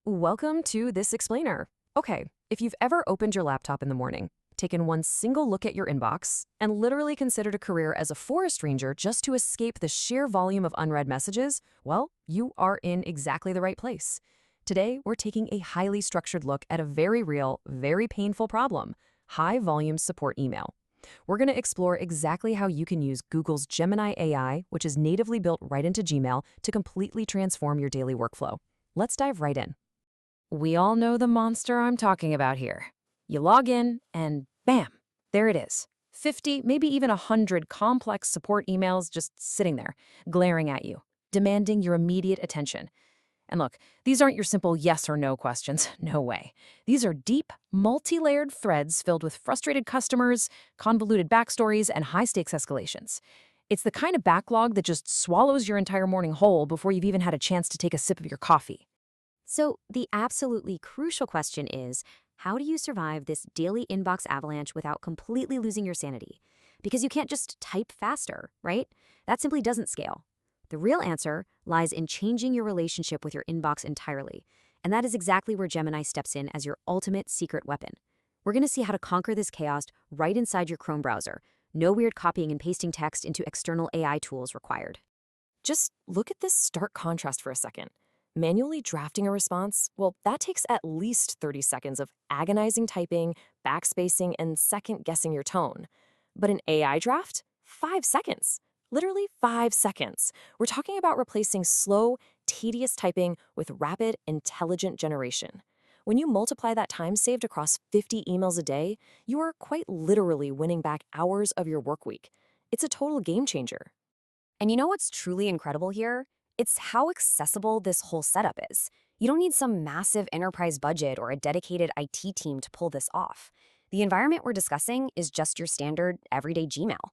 Welcome to this explainer. Okay, if you've ever opened your laptop in the morning, taken one single look at your inbox, and literally considered a career as a forest ranger just to escape the sheer volume of unread messages, well, you are in exactly the right place. Today, we're taking a highly structured look at a very real, very painful problem: high volume support email. We're going to explore exactly how you can use Google's Gemini AI, which is natively built right into Gmail, to completely transform your daily workflow. Let's dive right in. We all know the monster I'm talking about here. You log in and bam, there it is. 50, maybe even 100 complex support emails just sitting there, glaring at you, demanding your immediate attention. And look, these aren't your simple yes or no questions. No way. These are deep, multi-layered threads filled with frustrated customers, convoluted backstories, and high-stakes escalations. It's the kind of backlog that just swallows your entire morning whole before you've even had a chance to take a sip of your coffee. So the absolutely crucial question is, how do you survive this daily inbox avalanche without completely losing your sanity? Because you can't just type faster, right? That simply doesn't scale. The real answer lies in changing your relationship with your inbox entirely. And that is exactly where Gemini steps in as your ultimate secret weapon. We're going to see how to conquer this chaos right inside your Chrome browser. No weird copying and pasting text into external AI tools required. Just look at this stark contrast for a second. Manually drafting a response, well, that takes at least 30 seconds of agonizing typing, backspacing, and second-guessing your tone. But an AI draft? 5 seconds. Literally 5 seconds. We're talking about replacing slow, tedious typing with rapid, intelligent generation. When you multiply that time saved across 50 emails a day, you are quite literally winning back hours of your work week. It's a total game changer. And you know what's truly incredible here? It's how accessible this whole setup is. You don't need some massive enterprise budget or a dedicated IT team to pull this off. The environment we're discussing is just your standard, everyday Gmail.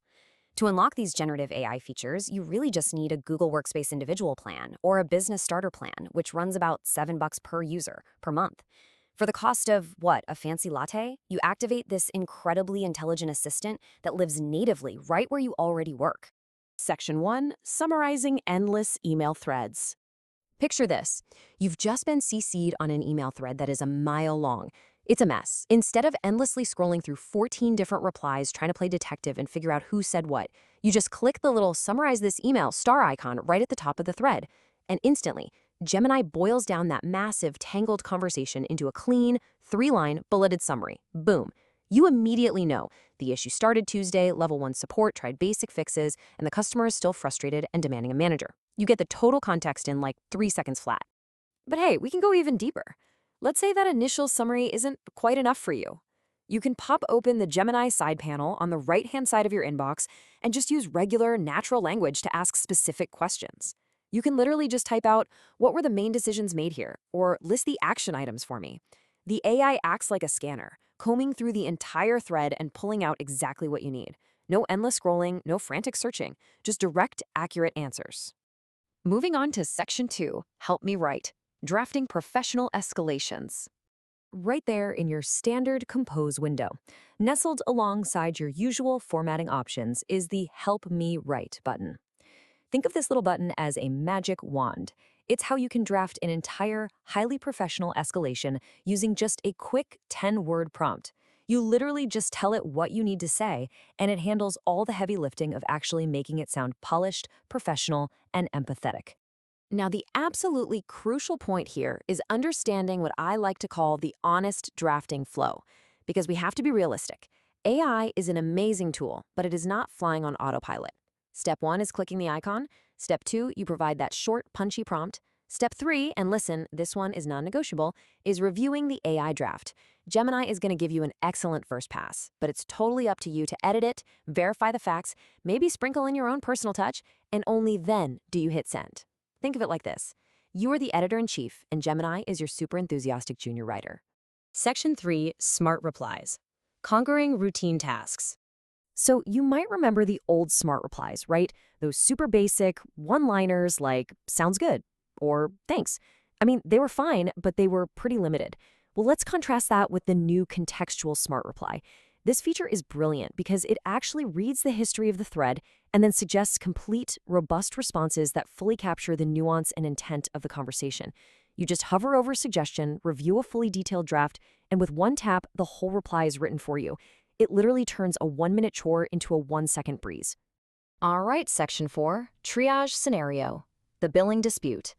To unlock these generative AI features, you really just need a Google Workspace individual plan or a business starter plan, which runs about $7 per user per month. For the cost of, what, a fancy latte, you activate this incredibly intelligent assistant that lives natively right where you already work. Section 1, Summarizing Endless Email Threads. Picture this. You've just been CC'd on an email thread that is a mile long. It's a mess. Instead of endlessly scrolling through 14 different replies trying to play detective and figure out who said what, you just click the little Summarize This Email star icon right at the top of the thread. And instantly, Gemini boils down that massive, tangled conversation into a clean, 3-line, bulleted summary. Boom. You immediately know the issue started Tuesday, level 1 support tried basic fixes, and the customer is still frustrated and demanding a manager. You get the total context in like 3 seconds flat. But hey, we can go even deeper. Let's say that initial summary isn't quite enough for you. You can pop open the Gemini side panel on the right-hand side of your inbox and just use regular, natural language to ask specific questions. You can literally just type out, "What were the main decisions made here?" or "List the action items for me." The AI acts like a scanner, combing through the entire thread and pulling out exactly what you need. No endless scrolling, no frantic searching, just direct, accurate answers. Moving on to Section 2, Help Me Write, Drafting Professional Escalations. Right there in your standard Compose window, nestled alongside your usual formatting options, is the Help Me Write button. Think of this little button as a magic wand. It's how you can draft an entire, highly professional escalation using just a quick 10-word prompt. You literally just tell it what you need to say, and it handles all the heavy lifting of actually making it sound polished, professional, and empathetic. Now, the absolutely crucial point here is understanding what I like to call the honest drafting flow, because we have to be realistic. AI is an amazing tool, but it is not flying on autopilot. Step 1 is clicking the icon. Step 2, you provide that short, punchy prompt. Step 3, and listen, this one is non-negotiable, is reviewing the AI draft. Gemini is going to give you an excellent first pass, but it's totally up to you to edit it, verify the facts, maybe sprinkle in your own personal touch, and only then do you hit send. Think of it like this. You are the editor-in-chief, and Gemini is your super enthusiastic junior writer. Section 3, Smart Replies. Conquering Routine Tasks. So you might remember the old smart replies, right? Those super basic one-liners like, "sounds good," or "thanks." I mean, they were fine, but they were pretty limited. Well, let's contrast that with the new contextual smart reply. This feature is brilliant because it actually reads the history of the thread and then suggests complete, robust responses that fully capture the nuance and intent of the conversation. You just hover over suggestion, review a fully detailed draft, and with one tap, the whole reply is written for you. It literally turns a 1-minute chore into a 1-second breeze. All right, Section 4, Triage Scenario, the billing dispute.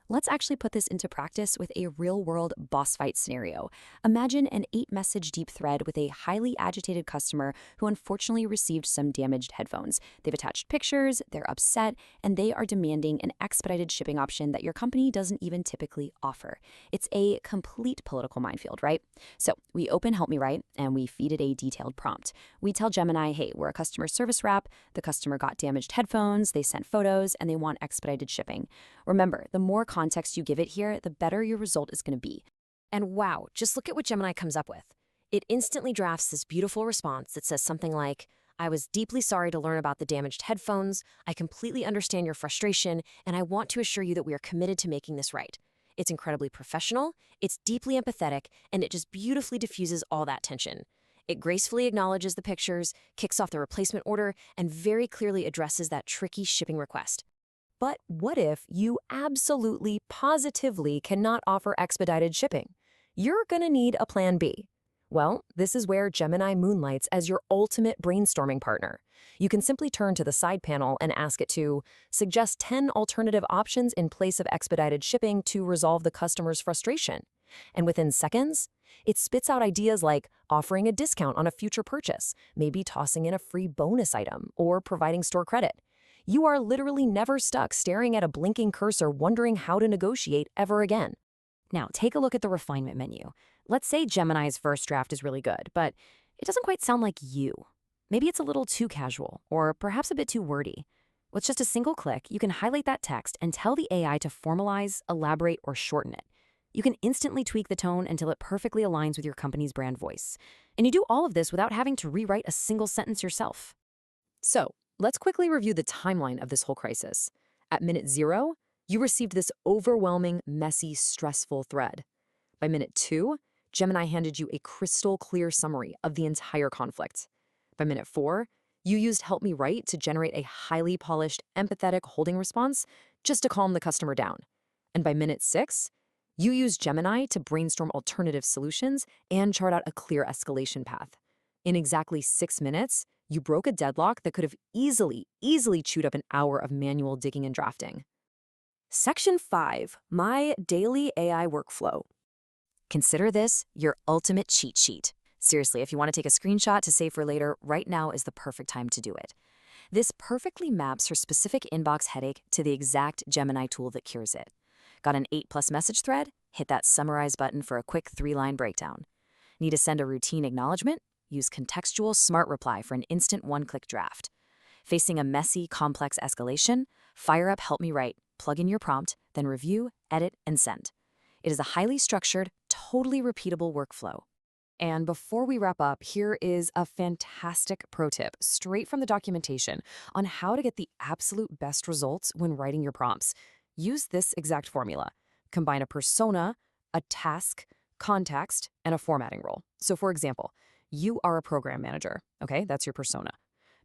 Let's actually put this into practice with a real-world boss fight scenario. Imagine an 8-message deep thread with a highly agitated customer who unfortunately received some damaged headphones. They've attached pictures, they're upset, and they are demanding an expedited shipping option that your company doesn't even typically offer. It's a complete political minefield, right? So we open Help Me Write, and we feed it a detailed prompt. We tell Gemini, hey, we're a customer service rep, the customer got damaged headphones, they sent photos, and they want expedited shipping. Remember, the more context you give it here, the better your result is going to be. And wow, just look at what Gemini comes up with. It instantly drafts this beautiful response that says something like, I was deeply sorry to learn about the damaged headphones. I completely understand your frustration, and I want to assure you that we are committed to making this right. It's incredibly professional, it's deeply empathetic, and it just beautifully diffuses all that tension. It gracefully acknowledges the pictures, kicks off the replacement order, and very clearly addresses that tricky shipping request. But what if you absolutely, positively cannot offer expedited shipping? You're going to need a plan B. Well, this is where Gemini moonlights as your ultimate brainstorming partner. You can simply turn to the side panel and ask it to suggest 10 alternative options in place of expedited shipping to resolve the customer's frustration. And within seconds, it spits out ideas like offering a discount on a future purchase, maybe tossing in a free bonus item, or providing store credit. You are literally never stuck staring at a blinking cursor wondering how to negotiate ever again. Now, take a look at the refinement menu. Let's say Gemini's first draft is really good, but it doesn't quite sound like you. Maybe it's a little too casual, or perhaps a bit too wordy. With just a single click, you can highlight that text and tell the AI to formalize, elaborate, or shorten it. You can instantly tweak the tone until it perfectly aligns with your company's brand voice. And you do all of this without having to rewrite a single sentence yourself. So, let's quickly review the timeline of this whole crisis. At minute 0, you received this overwhelming, messy, stressful thread. By minute 2, Gemini handed you a crystal clear summary of the entire conflict. By minute 4, you used Help Me Write to generate a highly polished, empathetic holding response just to calm the customer down. And by minute 6, you used Gemini to brainstorm alternative solutions and chart out a clear escalation path. In exactly 6 minutes, you broke a deadlock that could have easily chewed up an hour of manual digging and drafting. Section 5, My Daily AI Workflow. Consider this your ultimate cheat sheet. Seriously, if you want to take a screenshot to save for later, right now is the perfect time to do it. This perfectly maps her specific inbox headache to the exact Gemini tool that cures it. Got an 8+ message thread? Hit that summarize button for a quick 3-line breakdown. Need to send a routine acknowledgement? Use contextual smart reply for an instant 1-click draft. Facing a messy, complex escalation? Fire up Help Me Write, plug in your prompt, then review, edit, and send. It is a highly structured, totally repeatable workflow. And before we wrap up, here is a fantastic pro tip straight from the documentation on how to get the absolute best results when writing your prompts. Use this exact formula. Combine a persona, a task, context, and a formatting role. So for example, you are a program manager. Okay, that's your persona.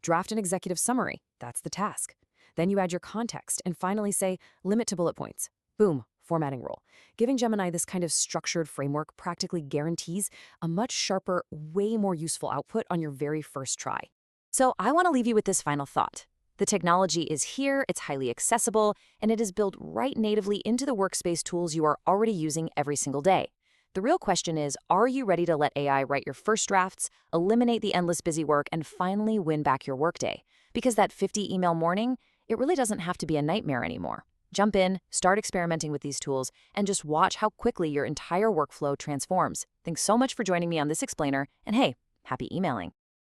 Draft an executive summary. That's the task. Then you add your context and finally say, limit to bullet points. Boom, formatting role. Giving Gemini this kind of structured framework practically guarantees a much sharper, way more useful output on your very first try. So I want to leave you with this final thought. The technology is here, it's highly accessible, and it is built right natively into the workspace tools you are already using every single day. The real question is, are you ready to let AI write your first drafts, eliminate the endless busy work, and finally win back your workday? Because that 50-email morning, it really doesn't have to be a nightmare anymore. Jump in, start experimenting with these tools, and just watch how quickly your entire workflow transforms. Thanks so much for joining me on this explainer, and hey, happy emailing.